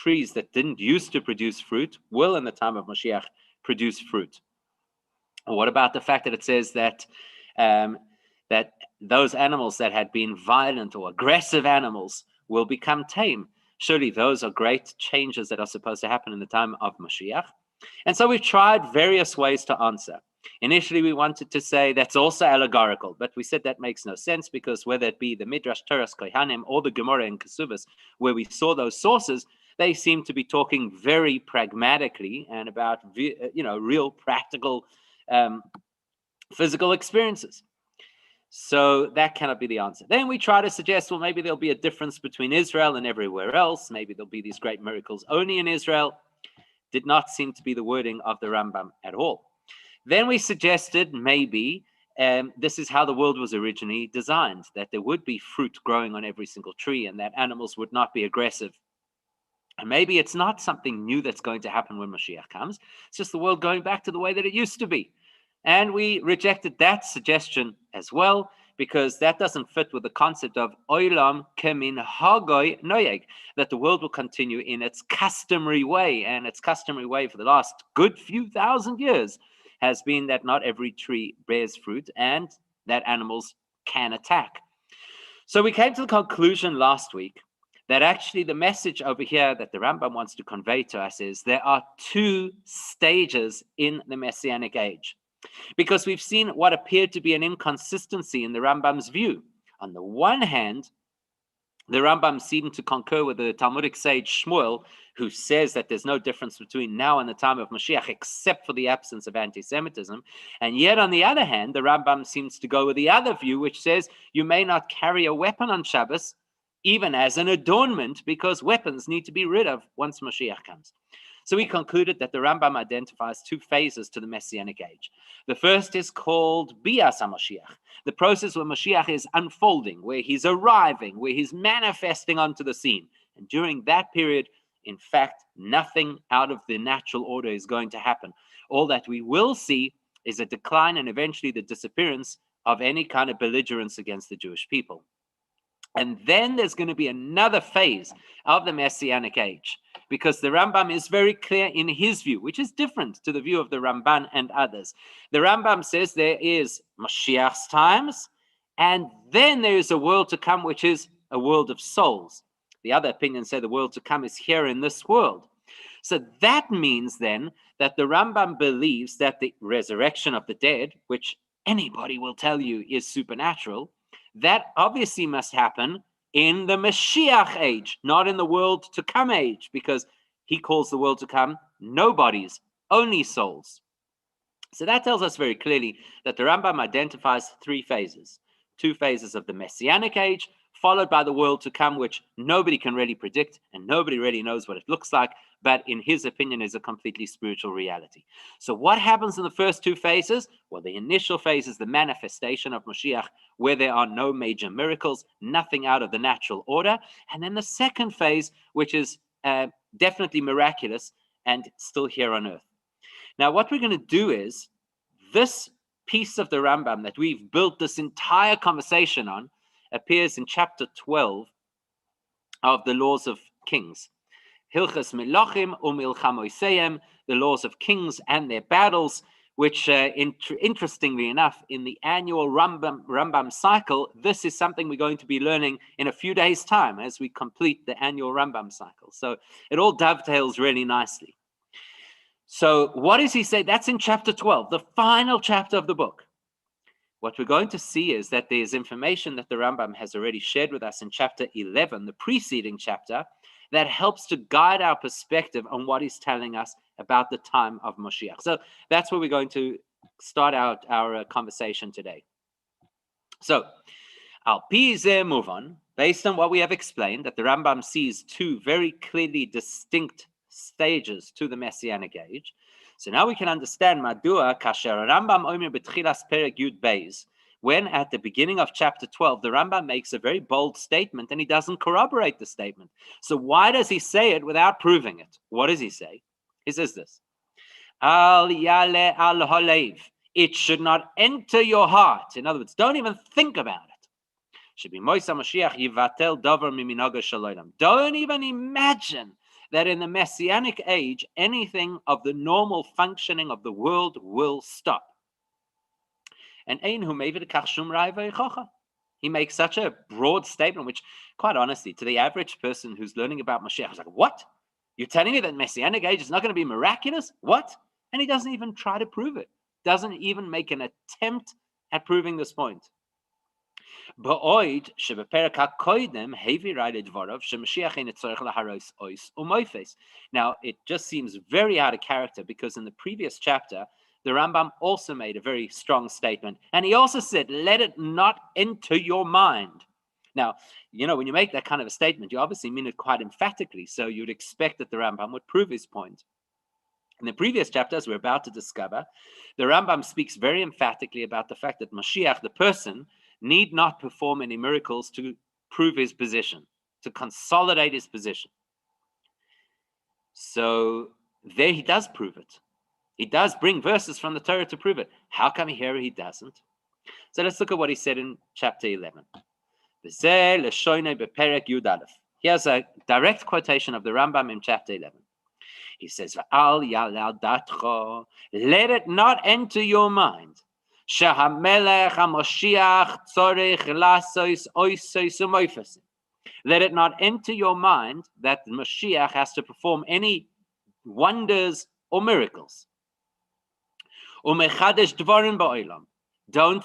trees that didn't used to produce fruit will, in the time of Mashiach, produce fruit. What about the fact that it says that that those animals that had been violent or aggressive animals will become tame? Surely those are great changes that are supposed to happen in the time of Mashiach. And so we've tried various ways to answer. Initially, we wanted to say that's also allegorical, but we said that makes no sense, because whether it be the Midrash Toras Kohanim or the Gemara and Kesubos, where we saw those sources, they seem to be talking very pragmatically and about real practical physical experiences. So that cannot be the answer. Then we try to suggest, well, maybe there'll be a difference between Israel and everywhere else. Maybe there'll be these great miracles only in Israel. Did not seem to be the wording of the Rambam at all. Then we suggested maybe this is how the world was originally designed, that there would be fruit growing on every single tree and that animals would not be aggressive. And maybe it's not something new that's going to happen when Mashiach comes. It's just the world going back to the way that it used to be. And we rejected that suggestion as well, because that doesn't fit with the concept of oilam kemin hagoy noyeg, that the world will continue in its customary way. And its customary way for the last good few thousand years has been that not every tree bears fruit and that animals can attack. So we came to the conclusion last week that actually the message over here that the Rambam wants to convey to us is there are two stages in the Messianic age. Because we've seen what appeared to be an inconsistency in the Rambam's view. On the one hand, the Rambam seemed to concur with the Talmudic sage Shmuel, who says that there's no difference between now and the time of Mashiach except for the absence of anti-Semitism. And yet, on the other hand, the Rambam seems to go with the other view, which says you may not carry a weapon on Shabbos, even as an adornment, because weapons need to be rid of once Mashiach comes. So we concluded that the Rambam identifies two phases to the Messianic age. The first is called Bias HaMashiach, the process where Mashiach is unfolding, where he's arriving, where he's manifesting onto the scene. And during that period, in fact, nothing out of the natural order is going to happen. All that we will see is a decline and eventually the disappearance of any kind of belligerence against the Jewish people. And then there's going to be another phase of the Messianic age, because the Rambam is very clear in his view, which is different to the view of the Ramban and others. The Rambam says there is Mashiach's times, and then there is a world to come, which is a world of souls. The other opinions say the world to come is here in this world. So that means then that the Rambam believes that the resurrection of the dead, which anybody will tell you is supernatural, that obviously must happen in the Mashiach age, not in the world to come age, because he calls the world to come no bodies, only souls. So that tells us very clearly that the Rambam identifies three phases. Two phases of the Messianic age, followed by the world to come, which nobody can really predict and nobody really knows what it looks like, but in his opinion is a completely spiritual reality. So what happens in the first two phases? Well, the initial phase is the manifestation of Mashiach, where there are no major miracles, nothing out of the natural order. And then the second phase, which is definitely miraculous and still here on earth. Now, what we're going to do is this piece of the Rambam that we've built this entire conversation on appears in chapter 12 of the Laws of Kings. Hilchas Melachim u'Milchamoseim, the laws of kings and their battles, which interestingly enough, in the annual Rambam cycle, this is something we're going to be learning in a few days' time as we complete the annual Rambam cycle. So it all dovetails really nicely. So what does he say? That's in chapter 12, the final chapter of the book. What we're going to see is that there's information that the Rambam has already shared with us in chapter 11, the preceding chapter, that helps to guide our perspective on what he's telling us about the time of Mashiach. So that's where we're going to start out our conversation today. So, Al Pizeh move on, based on what we have explained, that the Rambam sees two very clearly distinct stages to the Messianic age. So now we can understand Madua Kasher Rambam Omer B'Tchilas Perek Yud Beis, when at the beginning of chapter 12, the Rambam makes a very bold statement and he doesn't corroborate the statement. So why does he say it without proving it? What does he say? He says this, Al Yale Al Halev, it should not enter your heart. In other words, don't even think about it. Should be Moisa Mashiach Yivatel Davar Miminoga Shalolam. Don't even imagine that in the Messianic age, anything of the normal functioning of the world will stop. And he makes such a broad statement, which, quite honestly, to the average person who's learning about Mashiach, is like, what? You're telling me that Messianic age is not going to be miraculous? What? And he doesn't even try to prove it. Doesn't even make an attempt at proving this point. Now, it just seems very out of character because in the previous chapter, the Rambam also made a very strong statement. And he also said, let it not enter your mind. Now, when you make that kind of a statement, you obviously mean it quite emphatically. So you'd expect that the Rambam would prove his point. In the previous chapters we're about to discover, the Rambam speaks very emphatically about the fact that Mashiach, the person, need not perform any miracles to prove his position, to consolidate his position. So there he does prove it. He does bring verses from the Torah to prove it. How come here he doesn't? So let's look at what he said in chapter 11. Here's a direct quotation of the Rambam in chapter 11. He says, let it not enter your mind let it not enter your mind that the Mashiach has to perform any wonders or miracles. Don't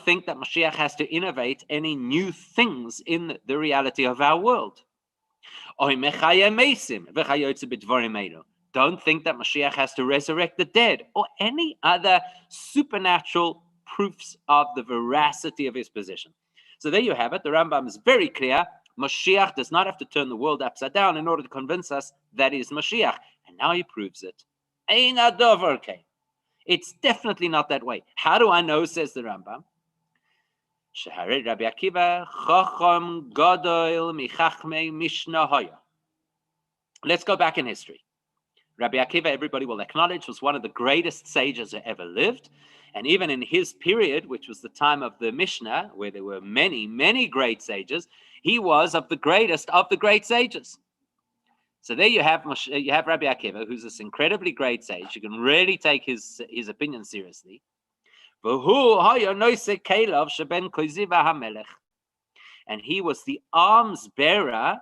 think that Mashiach has to innovate any new things in the reality of our world. Don't think that Mashiach has to resurrect the dead or any other supernatural proofs of the veracity of his position. So there you have it. The Rambam is very clear. Mashiach does not have to turn the world upside down in order to convince us that he is Mashiach. And now he proves it. It's definitely not that way. How do I know, says the Rambam? Rabbi Akiva, Chacham Gadol Michachmei Mishnah Haya. Let's go back in history. Rabbi Akiva, everybody will acknowledge, was one of the greatest sages who ever lived. And even in his period, which was the time of the Mishnah, where there were many, many great sages, he was of the greatest of the great sages. So there you have Rabbi Akiva, who's this incredibly great sage. You can really take his opinion seriously. And he was the arms bearer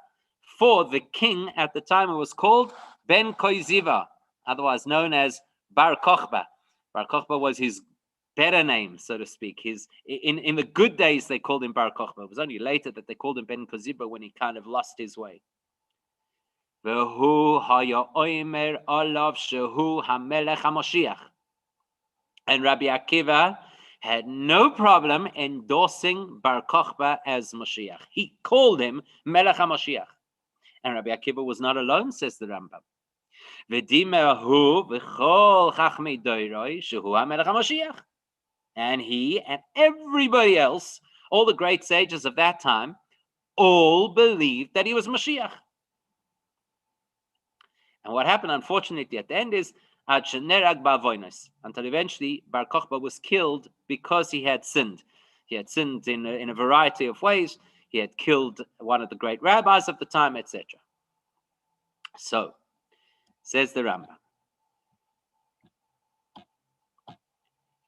for the king at the time. It was called Ben Koiziva, otherwise known as Bar Kochba. Bar Kochba was his better name, so to speak. In the good days, they called him Bar Kochba. It was only later that they called him Ben Koziba when he kind of lost his way. And Rabbi Akiva had no problem endorsing Bar Kochba as Mashiach. He called him Melech HaMashiach. And Rabbi Akiva was not alone, says the Rambam. And he and everybody else, all the great sages of that time, all believed that he was Mashiach. And what happened, unfortunately, at the end is until eventually Bar Kochba was killed because he had sinned. He had sinned in a variety of ways. He had killed one of the great rabbis of the time, etc. So, says the Rambam,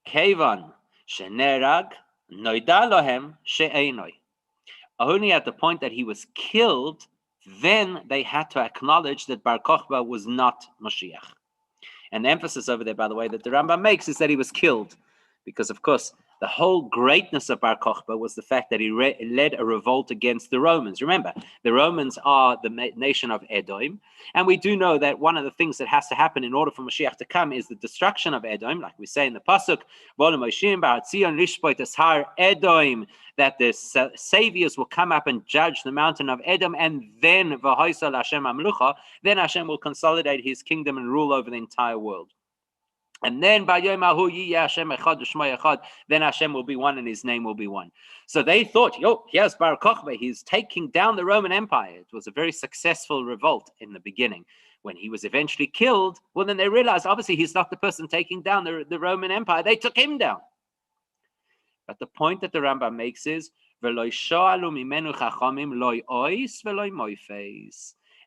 Kevan shenerag noida lohem she'einoi. Only at the point that he was killed, then they had to acknowledge that Bar Kochba was not Mashiach. And the emphasis over there, by the way, that the Rambam makes is that he was killed. Because, of course, the whole greatness of Bar Kochba was the fact that he led a revolt against the Romans. Remember, the Romans are the nation of Edom. And we do know that one of the things that has to happen in order for Mashiach to come is the destruction of Edom, like we say in the Pasuk, Edom, that the saviors will come up and judge the mountain of Edom, and then then Hashem will consolidate his kingdom and rule over the entire world. And then then Hashem will be one and his name will be one. So they thought, here's Bar Kochba, he's taking down the Roman Empire. It was a very successful revolt in the beginning. When he was eventually killed, well, then they realized, obviously, he's not the person taking down the Roman Empire. They took him down. But the point that the Rambam makes is,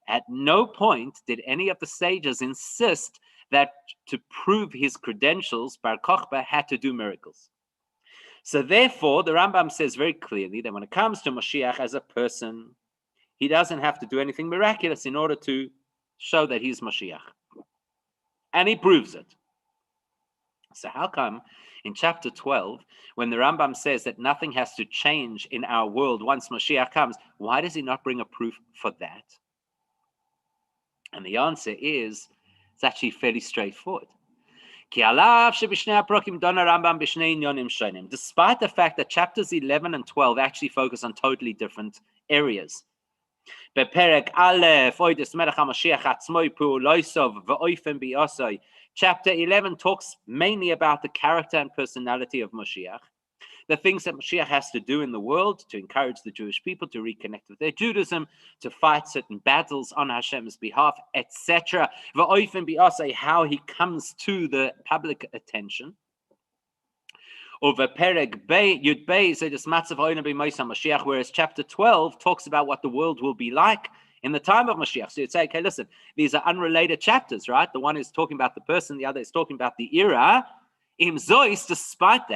At no point did any of the sages insist that to prove his credentials, Bar Kokhba had to do miracles. So therefore, the Rambam says very clearly that when it comes to Mashiach as a person, he doesn't have to do anything miraculous in order to show that he's Mashiach. And he proves it. So how come in chapter 12, when the Rambam says that nothing has to change in our world once Mashiach comes, why does he not bring a proof for that? And the answer is, it's actually fairly straightforward. Despite the fact that chapters 11 and 12 actually focus on totally different areas. Chapter 11 talks mainly about the character and personality of Mashiach, the things that Mashiach has to do in the world to encourage the Jewish people to reconnect with their Judaism, to fight certain battles on Hashem's behalf, etc. How he comes to the public attention. Whereas chapter 12 talks about what the world will be like in the time of Mashiach. So you'd say, okay, listen, these are unrelated chapters, right? The one is talking about the person, the other is talking about the era. Despite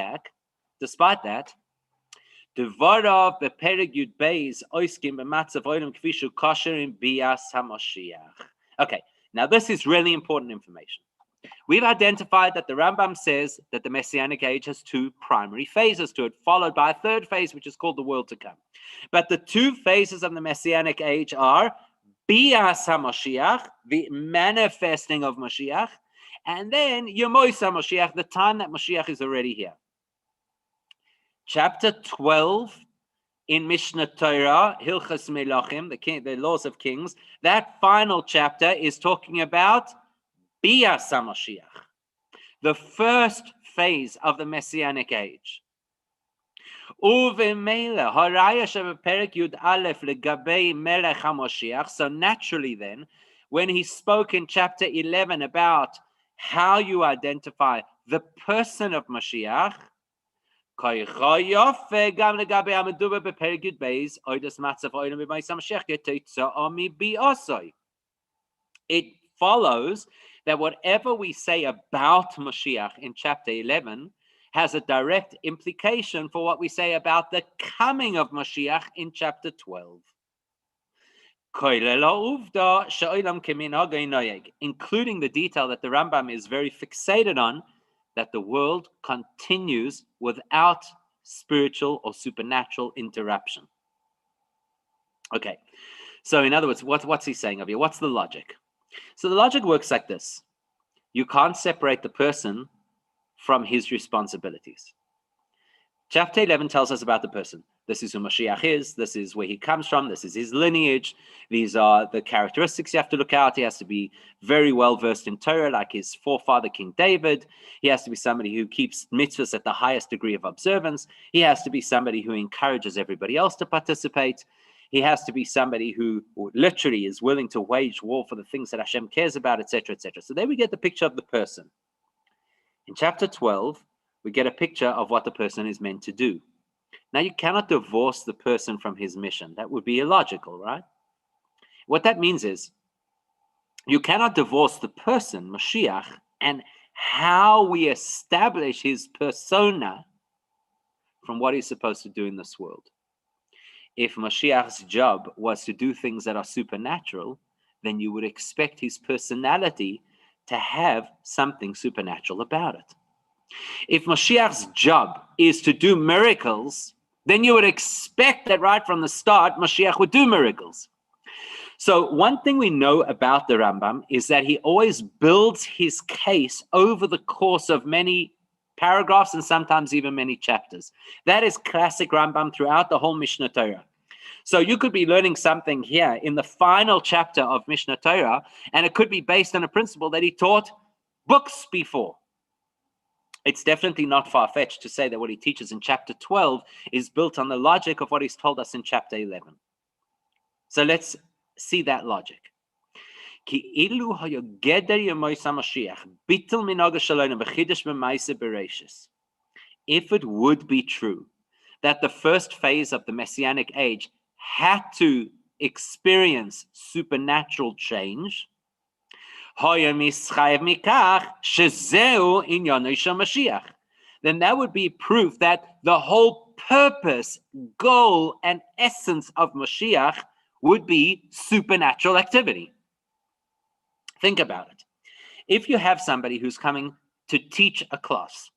that, Devarav beperek Yud Beis oiskim b'matzav olam kfi shu kosher in bias haMashiach. Okay, now this is really important information. We've identified that the Rambam says that the Messianic age has two primary phases to it, followed by a third phase, which is called the world to come. But the two phases of the Messianic age are bias haMashiach, the manifesting of Mashiach, and then Yemois haMashiach, the time that Mashiach is already here. Chapter 12 in Mishnah Torah, Hilchas Melachim, the laws of kings, that final chapter is talking about Bias HaMashiach, the first phase of the Messianic age. So naturally then, when he spoke in chapter 11 about how you identify the person of Mashiach, it follows that whatever we say about Mashiach in chapter 11 has a direct implication for what we say about the coming of Mashiach in chapter 12. Including the detail that the Rambam is very fixated on, that the world continues without spiritual or supernatural interruption. Okay, so in other words, what's he saying over here? What's the logic? So the logic works like this. You can't separate the person from his responsibilities. Chapter 11 tells us about the person. This is who Mashiach is. This is where he comes from. This is his lineage. These are the characteristics you have to look out. He has to be very well versed in Torah, like his forefather, King David. He has to be somebody who keeps mitzvahs at the highest degree of observance. He has to be somebody who encourages everybody else to participate. He has to be somebody who literally is willing to wage war for the things that Hashem cares about, etc., etc. So there we get the picture of the person. In chapter 12, we get a picture of what the person is meant to do. Now, you cannot divorce the person from his mission. That would be illogical, right? What that means is you cannot divorce the person, Mashiach, and how we establish his persona from what he's supposed to do in this world. If Mashiach's job was to do things that are supernatural, then you would expect his personality to have something supernatural about it. If Mashiach's job is to do miracles, then you would expect that right from the start, Mashiach would do miracles. So one thing we know about the Rambam is that he always builds his case over the course of many paragraphs and sometimes even many chapters. That is classic Rambam throughout the whole Mishnah Torah. So you could be learning something here in the final chapter of Mishnah Torah, and it could be based on a principle that he taught books before. It's definitely not far-fetched to say that what he teaches in chapter 12 is built on the logic of what he's told us in chapter 11. So let's see that logic. If it would be true that the first phase of the Messianic age had to experience supernatural change, then that would be proof that the whole purpose, goal, and essence of Mashiach would be supernatural activity. Think about it. If you have somebody who's coming to teach a class,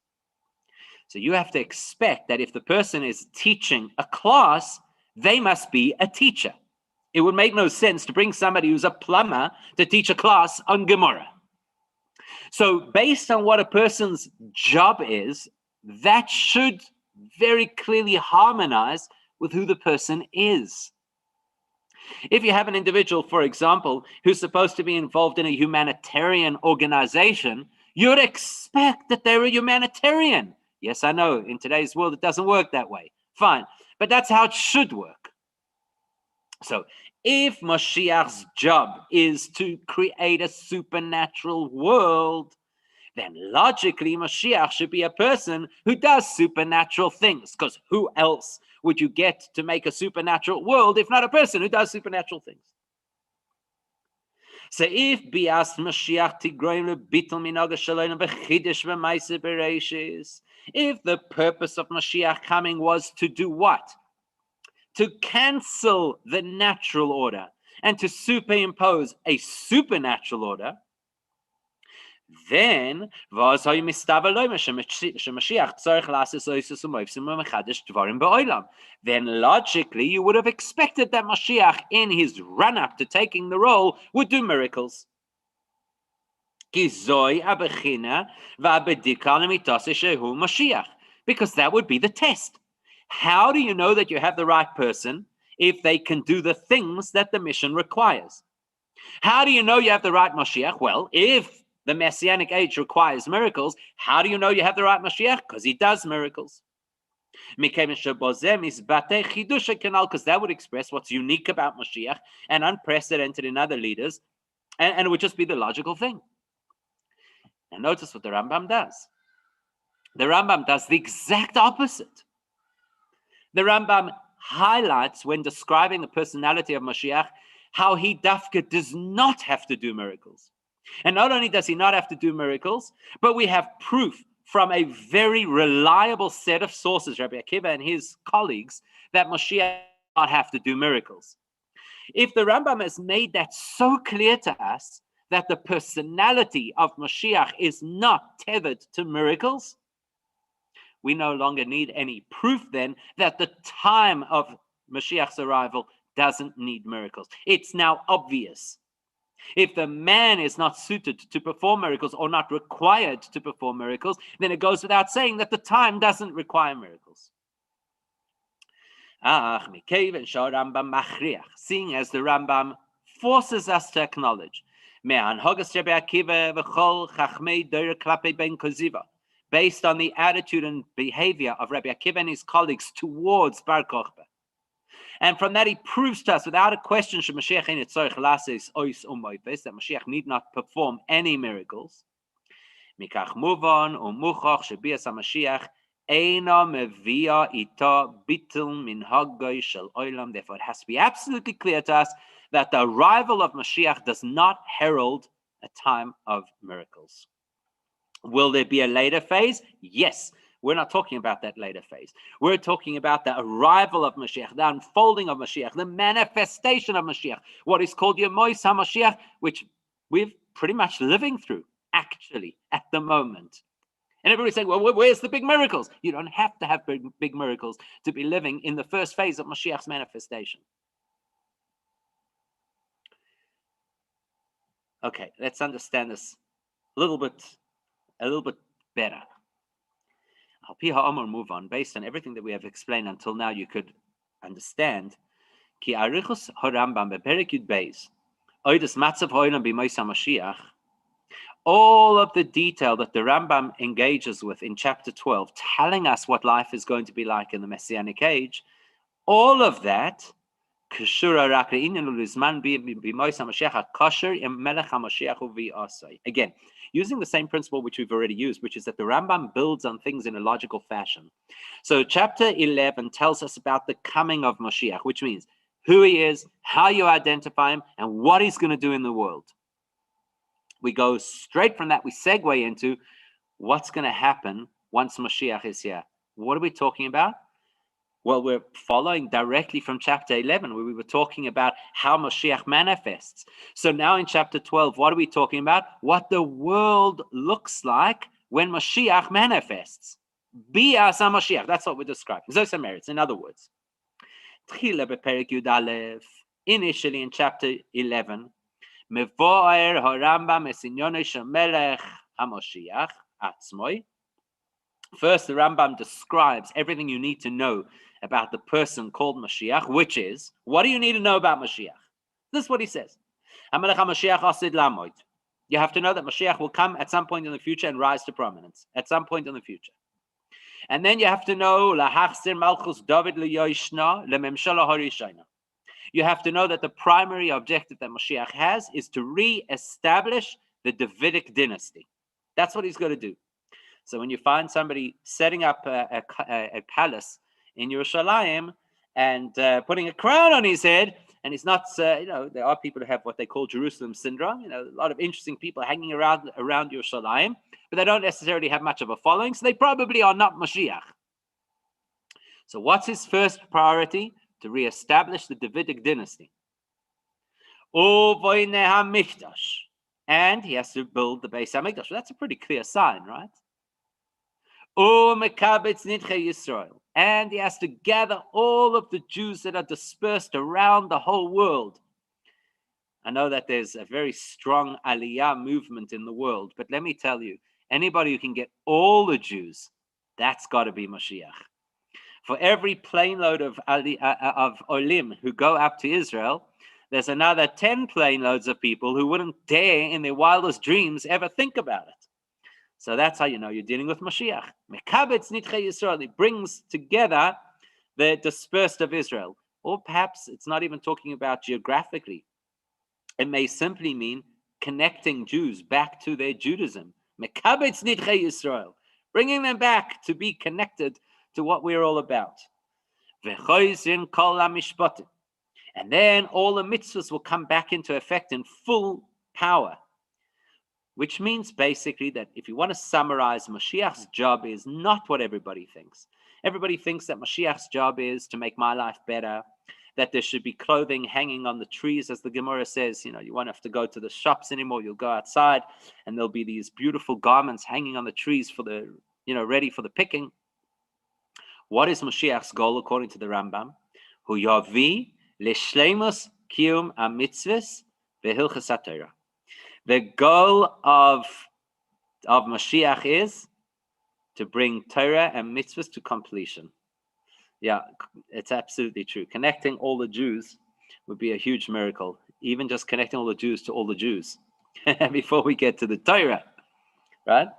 so you have to expect that if the person is teaching a class, they must be a teacher. It would make no sense to bring somebody who's a plumber to teach a class on Gemara. So based on what a person's job is, that should very clearly harmonize with who the person is. If you have an individual, for example, who's supposed to be involved in a humanitarian organization, you'd expect that they're a humanitarian. Yes, I know, in today's world, it doesn't work that way. Fine, but that's how it should work. So if Mashiach's job is to create a supernatural world, then logically Mashiach should be a person who does supernatural things, because who else would you get to make a supernatural world if not a person who does supernatural things? So if bias Mashiach tigroim lebitul minaga shalom v'chidish v'maaseh bereishis, if the purpose of Mashiach coming was to do what? To cancel the natural order and to superimpose a supernatural order, then logically you would have expected that Mashiach, in his run-up to taking the role, would do miracles. Because that would be the test. How do you know that you have the right person if they can do the things that the mission requires? How do you know you have the right Mashiach? Well, if the Messianic age requires miracles, how do you know you have the right Mashiach? Because he does miracles. Because that would express what's unique about Mashiach and unprecedented in other leaders, and it would just be the logical thing. And notice what the Rambam does. The Rambam does the exact opposite. The Rambam highlights, when describing the personality of Mashiach, how he dafka does not have to do miracles. And not only does he not have to do miracles, but we have proof from a very reliable set of sources, Rabbi Akiva and his colleagues, that Mashiach does not have to do miracles. If the Rambam has made that so clear to us, that the personality of Mashiach is not tethered to miracles, we no longer need any proof then that the time of Mashiach's arrival doesn't need miracles. It's now obvious. If the man is not suited to perform miracles or not required to perform miracles, then it goes without saying that the time doesn't require miracles. Seeing as the Rambam forces us to acknowledge based on the attitude and behavior of Rabbi Akiva and his colleagues towards Bar Kokhba. And from that, he proves to us without a question that Mashiach need not perform any miracles. Therefore, it has to be absolutely clear to us that the arrival of Mashiach does not herald a time of miracles. Will there be a later phase? Yes. We're not talking about that later phase. We're talking about the arrival of Mashiach, the unfolding of Mashiach, the manifestation of Mashiach, what is called Yemois HaMashiach, which we're pretty much living through, actually, at the moment. And everybody's saying, well, where's the big miracles? You don't have to have big miracles to be living in the first phase of Mashiach's manifestation. Okay, let's understand this a little bit better. Al Pi Ha'amar, move on. Based on everything that we have explained until now, you could understand. Ki arichus harambam beperek yud beis, oides matzav ho'olam b'mois HaMashiach. All of the detail that the Rambam engages with in chapter 12, telling us what life is going to be like in the Messianic age, all of that, again, using the same principle which we've already used, which is that the Rambam builds on things in a logical fashion. So chapter 11 tells us about the coming of Mashiach, which means who he is, how you identify him, and what he's going to do in the world. We go straight from that, we segue into what's going to happen once Mashiach is here. What are we talking about? Well, we're following directly from chapter 11, where we were talking about how Mashiach manifests. So now in chapter 12, what are we talking about? What the world looks like when Mashiach manifests. Bi'as HaMashiach, that's what we're describing. Zos HaMeretz, in other words. Initially in chapter 11, Mevo'er HaRambam Esinyono Shemelech HaMashiach Atzmoi. First, the Rambam describes everything you need to know about the person called Mashiach, which is, what do you need to know about Mashiach? This is what he says. You have to know that Mashiach will come at some point in the future and rise to prominence, at some point in the future. And then you have to know, you have to know that the primary objective that Mashiach has is to re-establish the Davidic dynasty. That's what he's going to do. So when you find somebody setting up a palace in Yerushalayim and putting a crown on his head, and he's not, there are people who have what they call Jerusalem syndrome. A lot of interesting people hanging around Yerushalayim, but they don't necessarily have much of a following, so they probably are not Mashiach. So what's his first priority? To reestablish the Davidic dynasty. And he has to build the Beis HaMikdash. Well, that's a pretty clear sign, right? And he has to gather all of the Jews that are dispersed around the whole world. I know that there's a very strong Aliyah movement in the world, but let me tell you, anybody who can get all the Jews, that's got to be Mashiach. For every plane load of Olim who go up to Israel, there's another 10 plane loads of people who wouldn't dare in their wildest dreams ever think about it. So that's how you know you're dealing with Mashiach. Mekabetz Nitchei Yisrael. It brings together the dispersed of Israel. Or perhaps it's not even talking about geographically. It may simply mean connecting Jews back to their Judaism. Mekabetz Nitchei Yisrael. Bringing them back to be connected to what we're all about. V'choizin kol hamishpatim. And then all the mitzvahs will come back into effect in full power. Which means basically that if you want to summarize, Mashiach's job is not what everybody thinks. Everybody thinks that Mashiach's job is to make my life better, that there should be clothing hanging on the trees, as the Gemara says, you won't have to go to the shops anymore, you'll go outside and there'll be these beautiful garments hanging on the trees for the, ready for the picking. What is Mashiach's goal according to the Rambam? Hu yavi l'shleimus kiyum ha-mitzvahs v'hilchas ha-Torah. The goal of Mashiach is to bring Torah and mitzvahs to completion. Yeah, it's absolutely true. Connecting all the Jews would be a huge miracle. Even just connecting all the Jews to all the Jews before we get to the Torah, right?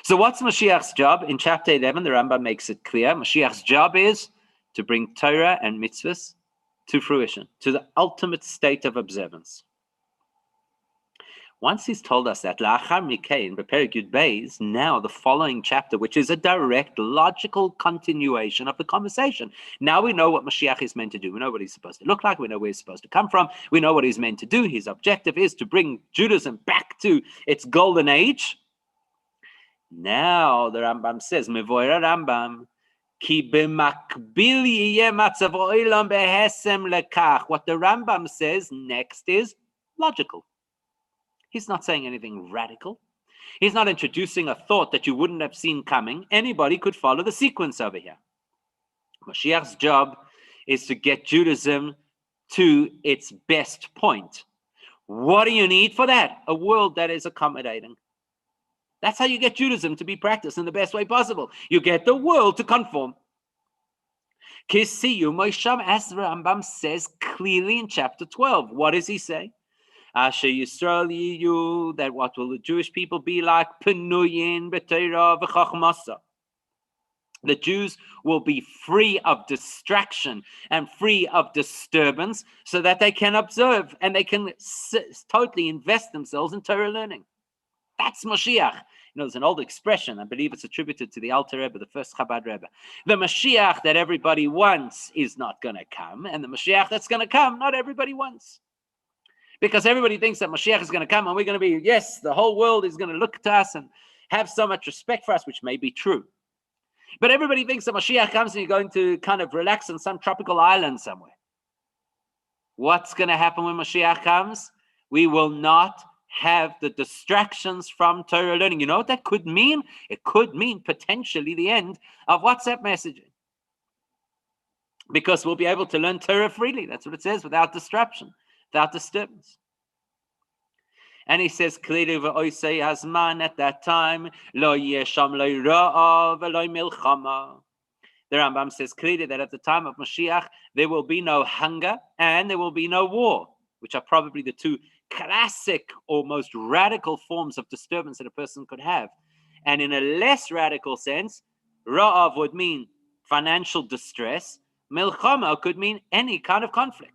So what's Mashiach's job? In chapter 11, the Rambam makes it clear. Mashiach's job is to bring Torah and mitzvahs to fruition, to the ultimate state of observance. Once he's told us that, La'achar Mikein, Beperek Yud Beis, now the following chapter, which is a direct, logical continuation of the conversation. Now we know what Mashiach is meant to do. We know what he's supposed to look like. We know where he's supposed to come from. We know what he's meant to do. His objective is to bring Judaism back to its golden age. Now the Rambam says, Mevoira Rambam, Ki b'makbil yiyeh matzav ha'olam behesem lekach. What the Rambam says next is logical. He's not saying anything radical. He's not introducing a thought that you wouldn't have seen coming. Anybody could follow the sequence over here. Mashiach's job is to get Judaism to its best point. What do you need for that? A world that is accommodating. That's how you get Judaism to be practiced in the best way possible. You get the world to conform. Kisiyu Moisham, as the Rambam says clearly in chapter 12. What does he say? Asher Yisrael Yiyu, that what will the Jewish people be like? Penuyin b'Torah v'chachmasa. The Jews will be free of distraction and free of disturbance so that they can observe and they can totally invest themselves in Torah learning. That's Mashiach. There's an old expression, I believe it's attributed to the Alter Rebbe, the first Chabad Rebbe. The Mashiach that everybody wants is not going to come, and the Mashiach that's going to come, not everybody wants. Because everybody thinks that Mashiach is going to come, and we're going to be, yes, the whole world is going to look to us and have so much respect for us, which may be true. But everybody thinks that Mashiach comes and you're going to kind of relax on some tropical island somewhere. What's going to happen when Mashiach comes? We will not have the distractions from Torah learning. You know what that could mean? It could mean potentially the end of WhatsApp messaging. Because we'll be able to learn Torah freely. That's what it says, without disruption, without disturbance. And he says clearly, at that time, lo yesham lo ra'ah v'lo milchama. The Rambam says clearly that at the time of Mashiach, there will be no hunger and there will be no war, which are probably the two classic or most radical forms of disturbance that a person could have. And in a less radical sense, ra'av would mean financial distress. Milchama could mean any kind of conflict.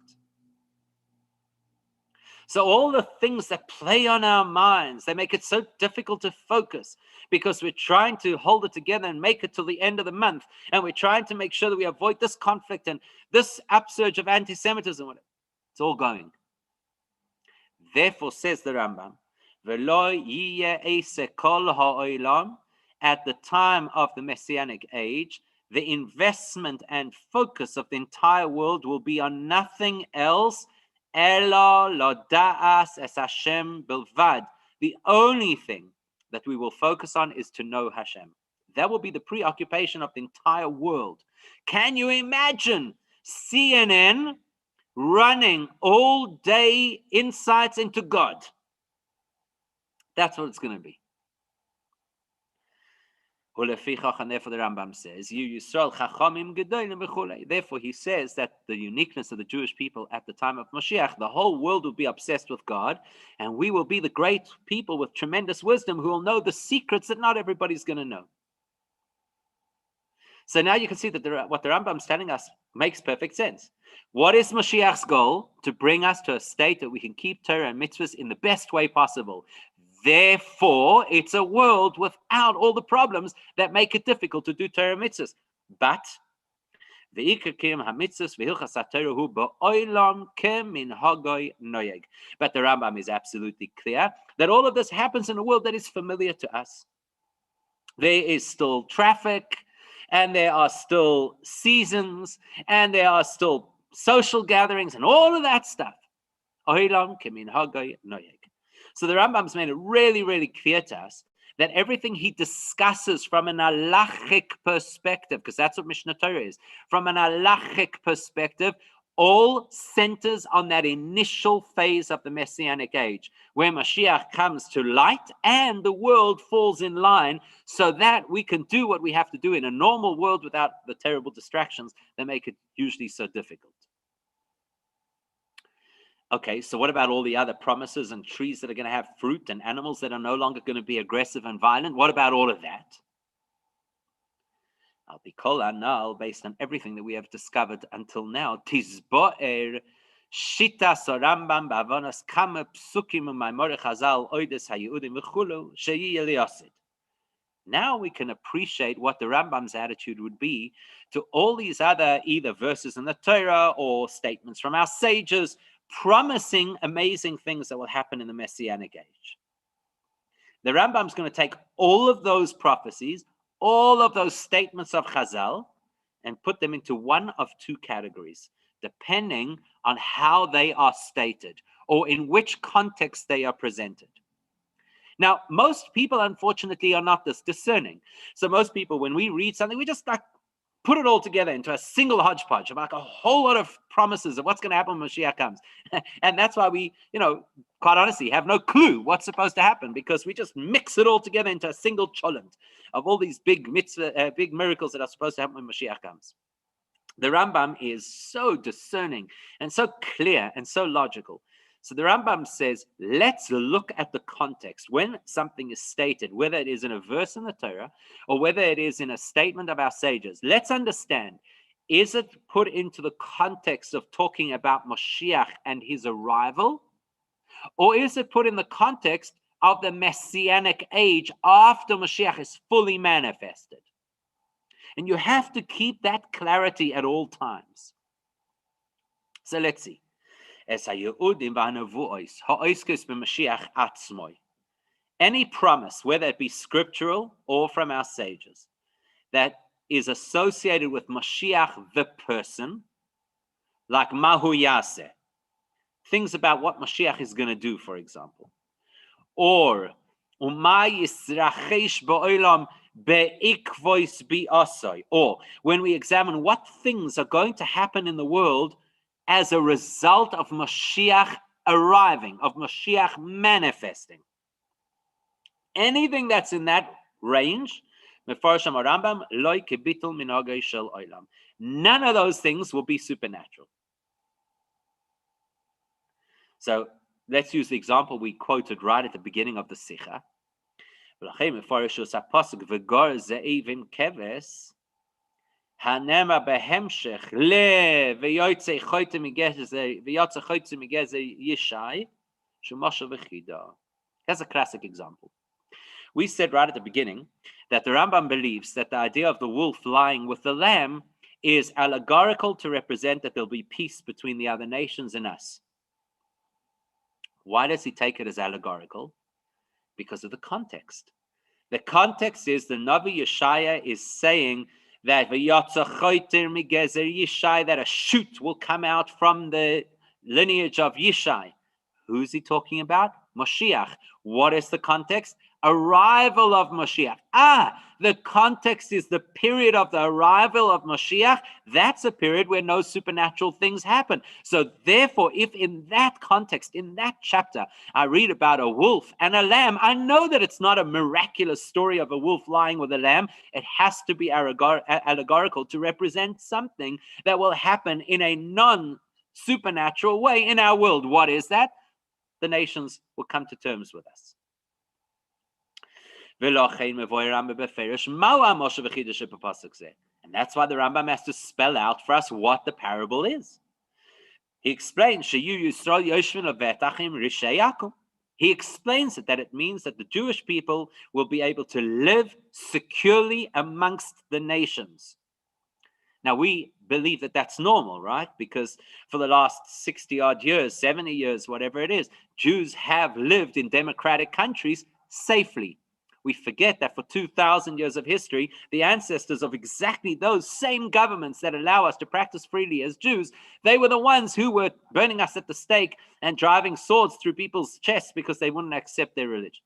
So all the things that play on our minds, they make it so difficult to focus because we're trying to hold it together and make it till the end of the month. And we're trying to make sure that we avoid this conflict and this upsurge of anti-Semitism. It's all going. Therefore, says the Rambam, at the time of the Messianic age, the investment and focus of the entire world will be on nothing else. The only thing that we will focus on is to know Hashem. That will be the preoccupation of the entire world. Can you imagine CNN running all day insights into God? That's what it's going to be. And therefore the Rambam says, therefore he says that the uniqueness of the Jewish people at the time of Mashiach, the whole world will be obsessed with God, and we will be the great people with tremendous wisdom who will know the secrets that not everybody's going to know. So now you can see that what the Rambam is telling us makes perfect sense. What is Mashiach's goal? To bring us to a state that we can keep Torah and mitzvahs in the best way possible. Therefore, it's a world without all the problems that make it difficult to do Torah mitzvahs. But the Rambam is absolutely clear that all of this happens in a world that is familiar to us. There is still traffic, and there are still seasons, and there are still social gatherings, and all of that stuff. So the Rambam's made it really, really clear to us that everything he discusses from an halachic perspective, because that's what Mishnah Torah is, from an halachic perspective, all centers on that initial phase of the Messianic age, where Mashiach comes to light and the world falls in line so that we can do what we have to do in a normal world without the terrible distractions that make it usually so difficult. Okay, so what about all the other promises and trees that are going to have fruit and animals that are no longer going to be aggressive and violent? What about all of that? I'll be kol anal, based on everything that we have discovered until now. Tizboer shita sorambam ba'avonas kama psukim u'maimore chazal oides hayudim v'chulu sheyi eliyasid. Now we can appreciate what the Rambam's attitude would be to all these other either verses in the Torah or statements from our sages promising amazing things that will happen in the Messianic age. The Rambam's going to take all of those prophecies, all of those statements of Chazal, and put them into one of two categories, depending on how they are stated or in which context they are presented. Now, most people, unfortunately, are not this discerning. So most people, when we read something, we just like put it all together into a single hodgepodge of like a whole lot of promises of what's going to happen when Mashiach comes. And that's why we, quite honestly, have no clue what's supposed to happen, because we just mix it all together into a single cholent of all these big mitzvah, big miracles that are supposed to happen when Mashiach comes. The Rambam is so discerning and so clear and so logical. So the Rambam says, let's look at the context. When something is stated, whether it is in a verse in the Torah or whether it is in a statement of our sages, let's understand, is it put into the context of talking about Mashiach and his arrival? Or is it put in the context of the Messianic age after Mashiach is fully manifested. And you have to keep that clarity at all times. So let's see. Any promise, whether it be scriptural or from our sages, that is associated with Mashiach the person, like Mahu Yaseh, things about what Mashiach is going to do, for example. Or or when we examine what things are going to happen in the world as a result of Mashiach arriving, of Mashiach manifesting. Anything that's in that range, none of those things will be supernatural. So let's use the example we quoted right at the beginning of the Sikha. That's a classic example. We said right at the beginning that the Rambam believes that the idea of the wolf lying with the lamb is allegorical to represent that there'll be peace between the other nations and us. Why does he take it as allegorical? Because of the context. The context is the Navi Yeshaya is saying that that a shoot will come out from the lineage of Yishai. Who's he talking about? Mashiach. What is the context? Arrival of Mashiach. The context is the period of the arrival of Mashiach. That's a period where no supernatural things happen. So therefore, if in that context, in that chapter, I read about a wolf and a lamb, I know that it's not a miraculous story of a wolf lying with a lamb. It has to be allegorical to represent something that will happen in a non-supernatural way in our world. What is that? The nations will come to terms with us. And that's why the Rambam has to spell out for us what the parable is. He explains, he explains it, that it means that the Jewish people will be able to live securely amongst the nations. Now, we believe that that's normal, right? Because for the last 60 odd years, 70 years, whatever it is, Jews have lived in democratic countries safely. We forget that for 2,000 years of history, the ancestors of exactly those same governments that allow us to practice freely as Jews, they were the ones who were burning us at the stake and driving swords through people's chests because they wouldn't accept their religion.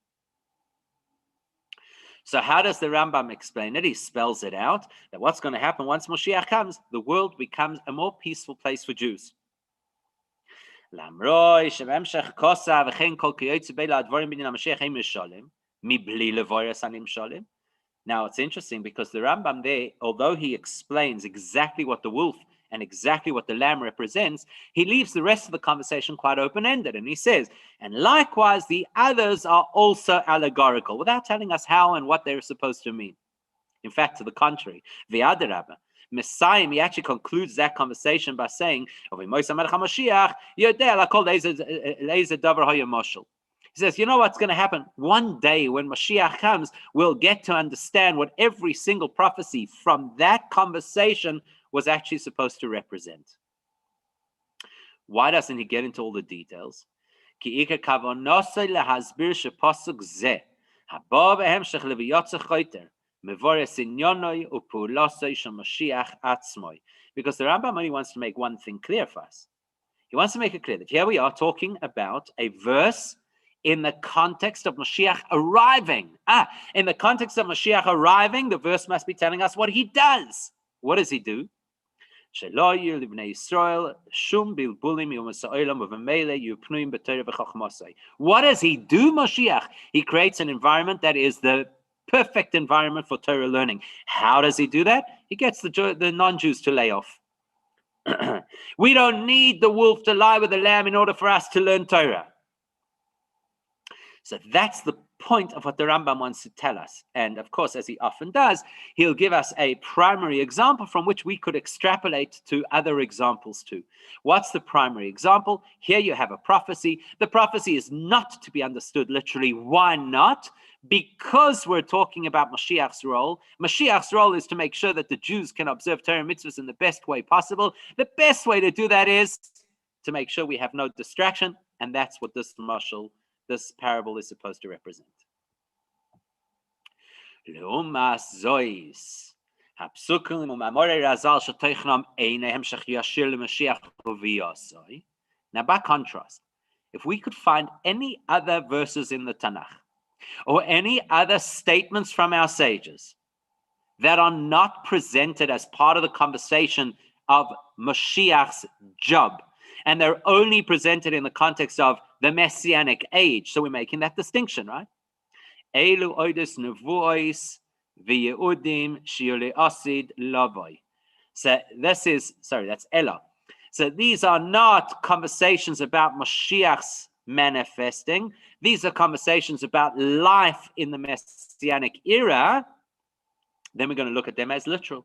So how does the Rambam explain it? He spells it out, that what's going to happen once Moshiach comes, the world becomes a more peaceful place for Jews. Now, it's interesting because the Rambam there, although he explains exactly what the wolf and exactly what the lamb represents, he leaves the rest of the conversation quite open-ended. And he says, and likewise, the others are also allegorical, without telling us how and what they're supposed to mean. In fact, to the contrary, the Adarabba, Messiah, he actually concludes that conversation by saying, he says, you know what's going to happen? One day when Mashiach comes, we'll get to understand what every single prophecy from that conversation was actually supposed to represent. Why doesn't he get into all the details? Because the Rambam only wants to make one thing clear for us. He wants to make it clear that here we are talking about a verse in the context of Mashiach arriving. In the context of Mashiach arriving, the verse must be telling us what he does. What does he do? What does he do, Mashiach? He creates an environment that is the perfect environment for Torah learning. How does he do that? He gets the non-Jews to lay off. We don't need the wolf to lie with the lamb in order for us to learn Torah. So that's the point of what the Rambam wants to tell us. And of course, as he often does, he'll give us a primary example from which we could extrapolate to other examples too. What's the primary example? Here you have a prophecy. The prophecy is not to be understood literally. Why not? Because we're talking about Mashiach's role. Mashiach's role is to make sure that the Jews can observe Torah mitzvahs in the best way possible. The best way to do that is to make sure we have no distraction, and that's what this parable is supposed to represent. Now, by contrast, if we could find any other verses in the Tanakh or any other statements from our sages that are not presented as part of the conversation of Mashiach's job, and they're only presented in the context of the Messianic age. So we're making that distinction, right? Elu oidus nevuos v'yeudim shiule asid lavoi. So that's Ella. So these are not conversations about Mashiach's manifesting. These are conversations about life in the Messianic era. Then we're going to look at them as literal.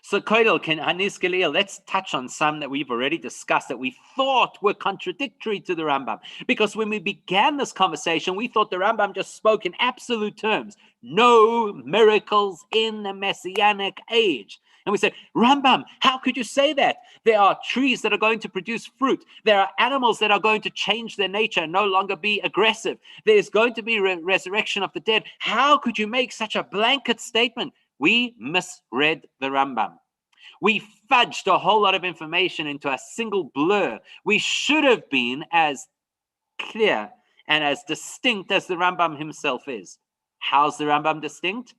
So, let's touch on some that we've already discussed that we thought were contradictory to the Rambam. Because when we began this conversation, we thought the Rambam just spoke in absolute terms. No miracles in the Messianic age. And we said, Rambam, how could you say that? There are trees that are going to produce fruit. There are animals that are going to change their nature and no longer be aggressive. There's going to be resurrection of the dead. How could you make such a blanket statement? We misread the Rambam. We fudged a whole lot of information into a single blur. We should have been as clear and as distinct as the Rambam himself is. How's the Rambam distinct?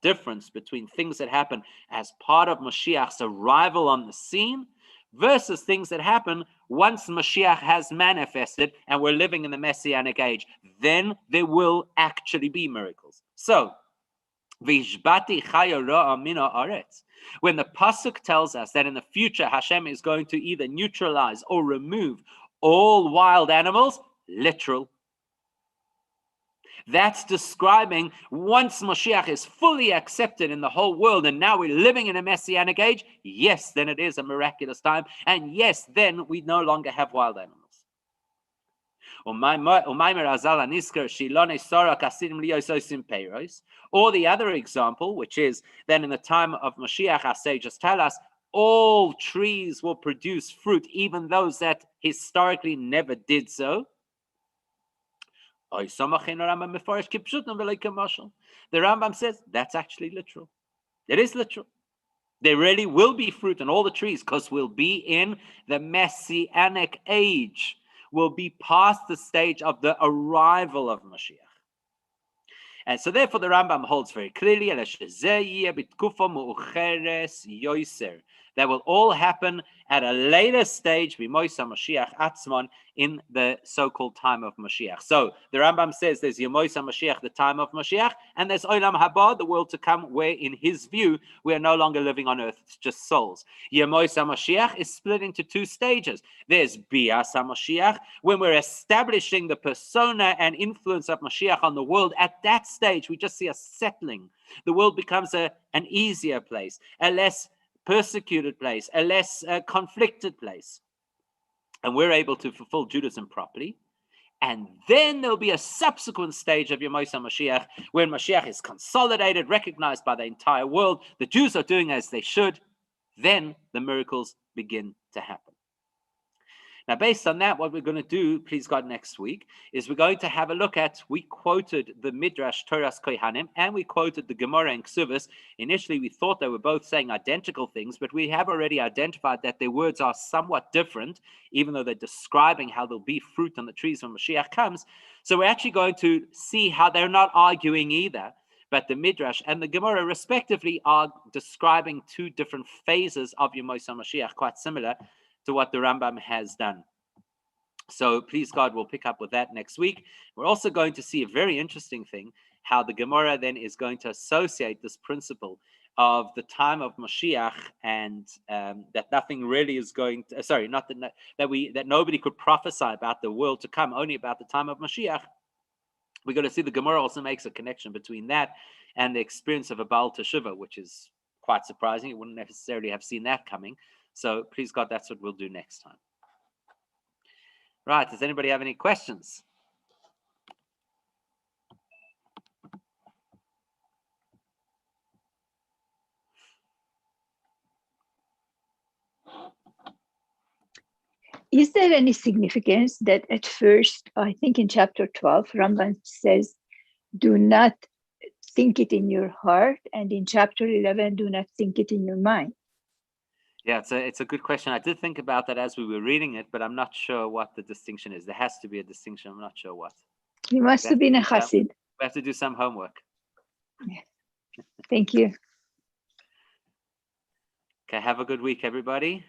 Difference between things that happen as part of Mashiach's arrival on the scene versus things that happen once Mashiach has manifested and we're living in the Messianic age. Then there will actually be miracles. So, when the pasuk tells us that in the future Hashem is going to either neutralize or remove all wild animals, literal. That's describing once Mashiach is fully accepted in the whole world and now we're living in a Messianic age, yes, then it is a miraculous time. And yes, then we no longer have wild animals. Or the other example, which is then in the time of Mashiach, our sages tell us, all trees will produce fruit, even those that historically never did so. The Rambam says that's actually literal. It is literal. There really will be fruit on all the trees because we'll be in the Messianic age. Will be past the stage of the arrival of Mashiach. And so therefore the Rambam holds very clearly that will all happen at a later stage, in the so-called time of Mashiach. So the Rambam says there's Yemoisa Mashiach, the time of Mashiach, and there's Olam Haba, the world to come, where in his view, we are no longer living on earth, it's just souls. Yemoisa Mashiach is split into two stages. There's Bias HaMashiach, when we're establishing the persona and influence of Mashiach on the world. At that stage, we just see a settling. The world becomes an easier place, a less persecuted place, a less conflicted place. And we're able to fulfill Judaism properly. And then there'll be a subsequent stage of Yemoisa Mashiach, when Mashiach is consolidated, recognized by the entire world. The Jews are doing as they should. Then the miracles begin to happen. Now, based on that, what we're going to do, please God, next week, is we're going to have a look at, we quoted the Midrash Toras Kohanim, and we quoted the Gemara and Ksuvas. Initially, we thought they were both saying identical things, but we have already identified that their words are somewhat different, even though they're describing how there'll be fruit on the trees when Mashiach comes. So we're actually going to see how they're not arguing either, but the Midrash and the Gemara, respectively, are describing two different phases of Yemoisa Mashiach, quite similar to what the Rambam has done. So please God, we'll pick up with that next week. We're also going to see a very interesting thing, how the Gemara then is going to associate this principle of the time of Mashiach and that nothing really is going to, that nobody could prophesy about the world to come, only about the time of Mashiach. We're going to see the Gemara also makes a connection between that and the experience of a Baal Teshuvah, which is quite surprising. You wouldn't necessarily have seen that coming. So please God, that's what we'll do next time. Right. Does anybody have any questions? Is there any significance that at first, I think in chapter 12, Rambam says, do not think it in your heart, and in chapter 11, do not think it in your mind? Yeah, it's a good question. I did think about that as we were reading it, but I'm not sure what the distinction is. There has to be a distinction. I'm not sure what. You must have been a Chassid. We have to do some homework. Yes. Thank you. Okay, have a good week, everybody.